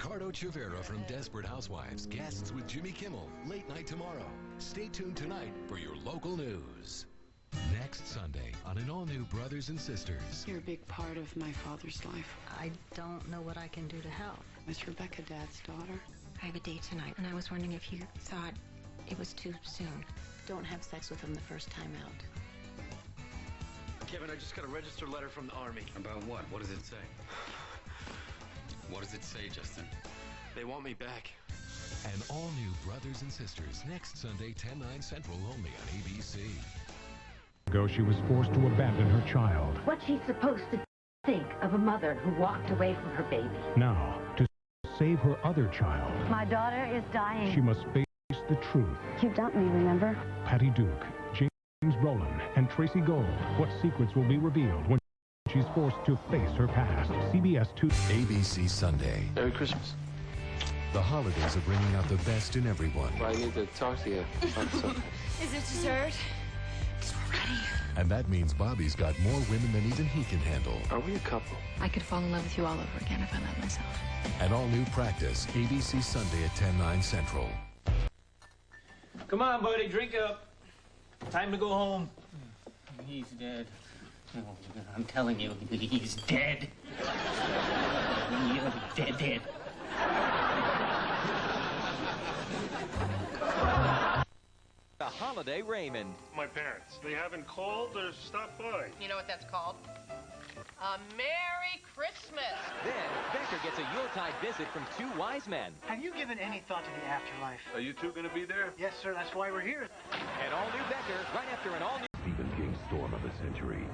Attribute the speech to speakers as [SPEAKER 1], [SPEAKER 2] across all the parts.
[SPEAKER 1] Ricardo Chavera from Desperate Housewives guests with Jimmy Kimmel late night tomorrow. Stay tuned tonight for your local news. Next Sunday on an all-new Brothers and Sisters.
[SPEAKER 2] You're a big part of my father's life.
[SPEAKER 3] I don't know what I can do to help.
[SPEAKER 2] Is Rebecca Dad's daughter?
[SPEAKER 4] I have a date tonight, and I was wondering if you thought it was too soon.
[SPEAKER 3] Don't have sex with him the first time out.
[SPEAKER 5] Kevin, I just got a registered letter from the Army.
[SPEAKER 6] About what? What does it say? What does it say, Justin?
[SPEAKER 5] They want me back.
[SPEAKER 1] An all-new Brothers and Sisters next Sunday, 10/9 Central, only on ABC.
[SPEAKER 7] She was forced to abandon her child.
[SPEAKER 8] What's she supposed to think of a mother who walked away from her baby?
[SPEAKER 7] Now, to save her other child,
[SPEAKER 8] My daughter is dying.
[SPEAKER 7] she must face the truth.
[SPEAKER 8] You dumped me, remember?
[SPEAKER 7] Patty Duke, James Brolin, and Tracy Gold. What secrets will be revealed when she's forced to face her past? CBS 2.
[SPEAKER 1] ABC Sunday.
[SPEAKER 5] Merry Christmas.
[SPEAKER 1] The holidays are bringing out the best in everyone.
[SPEAKER 5] Well, I need to talk to you about something.
[SPEAKER 4] Is it dessert? Because we're ready.
[SPEAKER 1] And that means Bobby's got more women than even he can handle.
[SPEAKER 5] Are we a couple?
[SPEAKER 4] I could fall in love with you all over again if I let myself.
[SPEAKER 1] An all-new Practice, ABC Sunday at 10/9 Central.
[SPEAKER 9] Come on, buddy, drink up. Time to go home.
[SPEAKER 6] He's dead. Oh, I'm telling you, he's dead. Dead.
[SPEAKER 10] The Holiday Raymond.
[SPEAKER 11] My parents. They haven't called or stopped by.
[SPEAKER 12] You know what that's called? A Merry Christmas.
[SPEAKER 10] Then Becker gets a Yuletide visit from two wise men.
[SPEAKER 9] Have you given any thought to the afterlife?
[SPEAKER 11] Are you two going to be there?
[SPEAKER 9] Yes, sir. That's why we're here.
[SPEAKER 10] An all-new Becker right after an all-new...
[SPEAKER 1] Stephen King's Storm of the Century,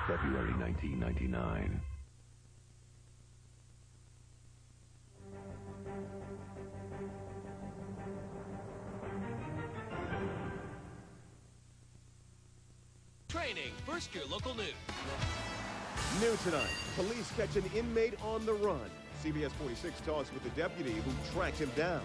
[SPEAKER 1] February 1999.
[SPEAKER 13] Training. First, your local news.
[SPEAKER 14] New tonight, police catch an inmate on the run. CBS 46 talks with the deputy who tracked him down.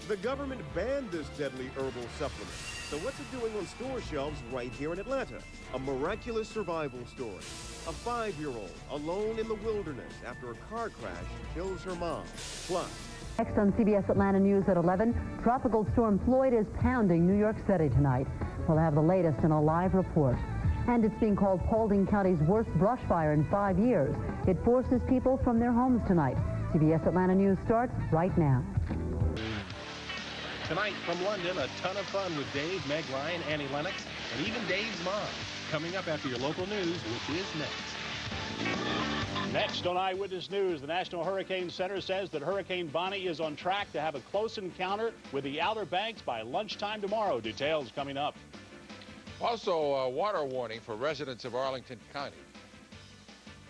[SPEAKER 14] The government banned this deadly herbal supplement. So what's it doing on store shelves right here in Atlanta? A miraculous survival story. A 5-year-old alone in the wilderness after a car crash kills her mom. Plus,
[SPEAKER 8] Next on CBS Atlanta News at 11, Tropical Storm Floyd is pounding New York City tonight. We'll have the latest in a live report. And it's being called Paulding County's worst brush fire in 5 years. It forces people from their homes tonight. CBS Atlanta News starts right now.
[SPEAKER 15] Tonight from London, a ton of fun with Dave, Meg Ryan, Annie Lennox, and even Dave's mom. Coming up after your local news, which is next.
[SPEAKER 16] Next on Eyewitness News, the National Hurricane Center says that Hurricane Bonnie is on track to have a close encounter with the Outer Banks by lunchtime tomorrow. Details coming up.
[SPEAKER 17] Also, a water warning for residents of Arlington County.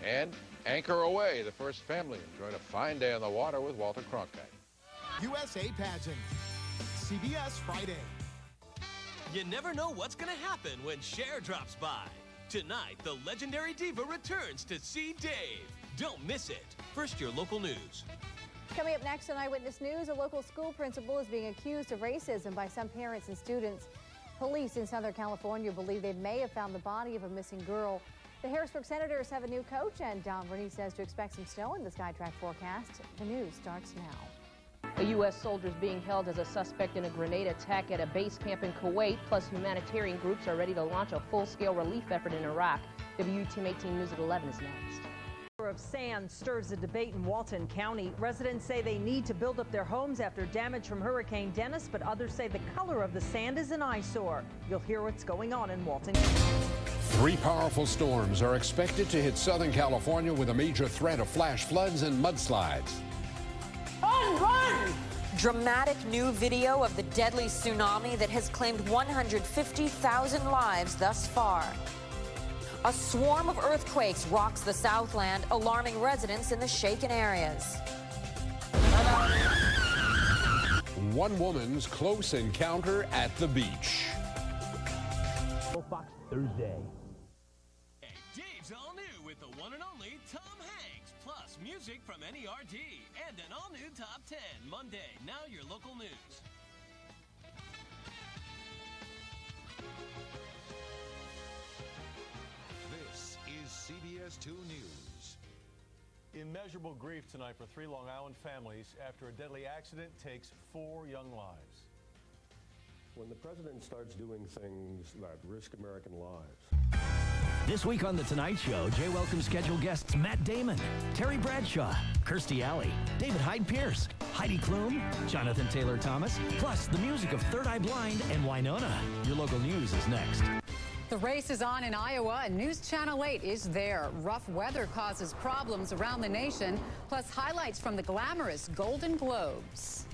[SPEAKER 17] And Anchor Away, the first family enjoying a fine day on the water with Walter Cronkite.
[SPEAKER 18] USA Pageant, CBS Friday.
[SPEAKER 13] You never know what's going to happen when Cher drops by. Tonight, the legendary diva returns to see Dave. Don't miss it. First, your local news.
[SPEAKER 19] Coming up next on Eyewitness News, a local school principal is being accused of racism by some parents and students. Police in Southern California believe they may have found the body of a missing girl. The Harrisburg Senators have a new coach, and Don Rennie says to expect some snow in the SkyTrack forecast. The news starts now.
[SPEAKER 20] A U.S. soldier is being held as a suspect in a grenade attack at a base camp in Kuwait, plus humanitarian groups are ready to launch a full-scale relief effort in Iraq. WTM 18 News at 11 is next.
[SPEAKER 3] Of sand stirs a debate in Walton County. Residents say they need to build up their homes after damage from Hurricane Dennis, but others say the color of the sand is an eyesore. You'll hear what's going on in Walton.
[SPEAKER 9] 3 powerful storms are expected to hit Southern California with a major threat of flash floods and mudslides.
[SPEAKER 6] Run! Dramatic new video of the deadly tsunami that has claimed 150,000 lives thus far. A swarm of earthquakes rocks the Southland, alarming residents in the shaken areas.
[SPEAKER 9] One woman's close encounter at the beach.
[SPEAKER 10] Fox Thursday.
[SPEAKER 13] Hey, Dave's all new with the one and only Tom Hanks, plus music from NERD, and an all-new Top 10 Monday. Now your local news.
[SPEAKER 5] This is CBS 2 News.
[SPEAKER 21] Immeasurable grief tonight for 3 Long Island families after a deadly accident takes 4 young lives.
[SPEAKER 22] When the president starts doing things that risk American lives.
[SPEAKER 23] This week on The Tonight Show, Jay welcomes scheduled guests Matt Damon, Terry Bradshaw, Kirstie Alley, David Hyde Pierce, Heidi Klum, Jonathan Taylor Thomas, plus the music of Third Eye Blind and Winona. Your local news is next.
[SPEAKER 24] The race is on in Iowa, and News Channel 8 is there. Rough weather causes problems around the nation, plus highlights from the glamorous Golden Globes.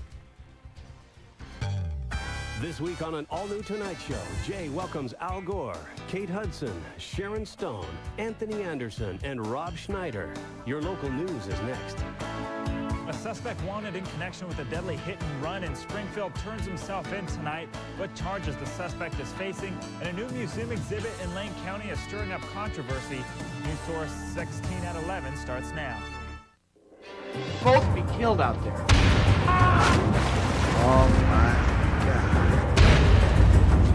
[SPEAKER 25] This week on an all-new Tonight Show, Jay welcomes Al Gore, Kate Hudson, Sharon Stone, Anthony Anderson, and Rob Schneider. Your local news is next.
[SPEAKER 26] A suspect wanted in connection with a deadly hit-and-run in Springfield turns himself in tonight. What charges the suspect is facing, and a new museum exhibit in Lane County is stirring up controversy. News Source 16 at 11 starts now.
[SPEAKER 27] Both be killed out there.
[SPEAKER 28] Oh my God.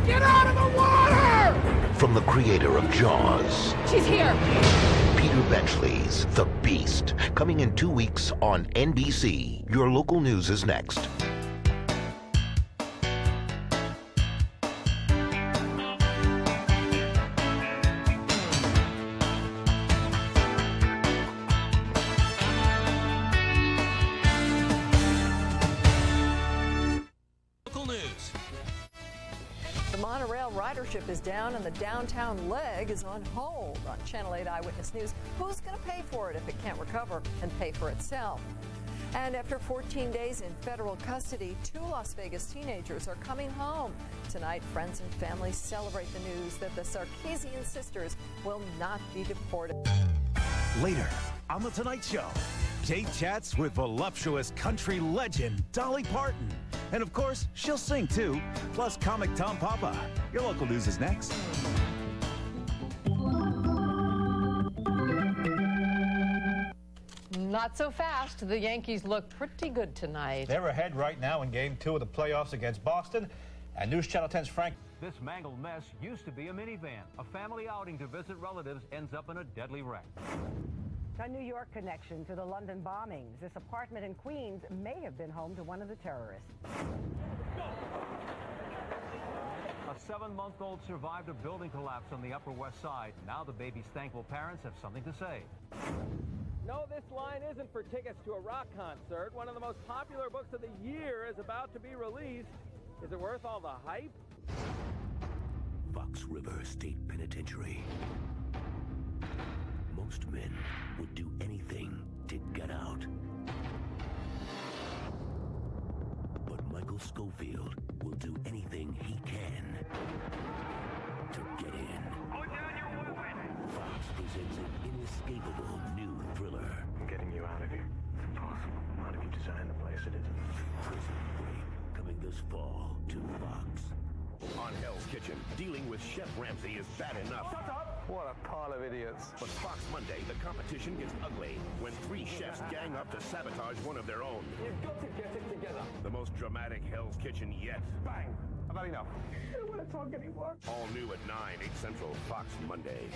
[SPEAKER 27] Get out of the water!
[SPEAKER 29] From the creator of Jaws.
[SPEAKER 24] She's here.
[SPEAKER 29] Peter Benchley's The Beast, coming in 2 weeks on NBC. Your local news is next.
[SPEAKER 13] Local news.
[SPEAKER 30] The monorail ridership is down and the downtown leg is on hold. On Channel 8 Eyewitness News, who's going to pay for it if it can't recover and pay for itself? And after 14 days in federal custody, 2 Las Vegas teenagers are coming home. Tonight, friends and family celebrate the news that the Sarkeesian sisters will not be deported.
[SPEAKER 31] Later on The Tonight Show, Jay chats with voluptuous country legend Dolly Parton. And of course, she'll sing too, plus comic Tom Papa. Your local news is next.
[SPEAKER 12] Not so fast. The Yankees look pretty good tonight.
[SPEAKER 32] They're ahead right now in Game 2 of the playoffs against Boston. And News Channel 10's Frank.
[SPEAKER 33] This mangled mess used to be a minivan. A family outing to visit relatives ends up in a deadly wreck.
[SPEAKER 34] A New York connection to the London bombings. This apartment in Queens may have been home to one of the terrorists.
[SPEAKER 33] A 7-month-old survived a building collapse on the Upper West Side. Now the baby's thankful parents have something to say.
[SPEAKER 10] No, this line isn't for tickets to a rock concert. One of the most popular books of the year is about to be released. Is it worth all the hype?
[SPEAKER 35] Fox River State Penitentiary. Most men would do anything to get out. But Michael Schofield will do anything he can to get in. Put down your weapon! Fox presents an inescapable new thriller.
[SPEAKER 28] I'm getting you out of here. It's impossible. Not if you design the place, it isn't.
[SPEAKER 35] Prison Break, coming this fall to Fox.
[SPEAKER 36] On Hell's Kitchen, dealing with Chef Ramsay is bad enough.
[SPEAKER 28] Shut up! What a pile of idiots.
[SPEAKER 36] But Fox Monday, the competition gets ugly when 3 chefs gang up to sabotage one of their own.
[SPEAKER 28] You've got to get it together.
[SPEAKER 36] The most dramatic Hell's Kitchen yet.
[SPEAKER 28] Bang! I've had enough. I don't want to talk anymore.
[SPEAKER 36] All new at 9, 8 Central, Fox Monday.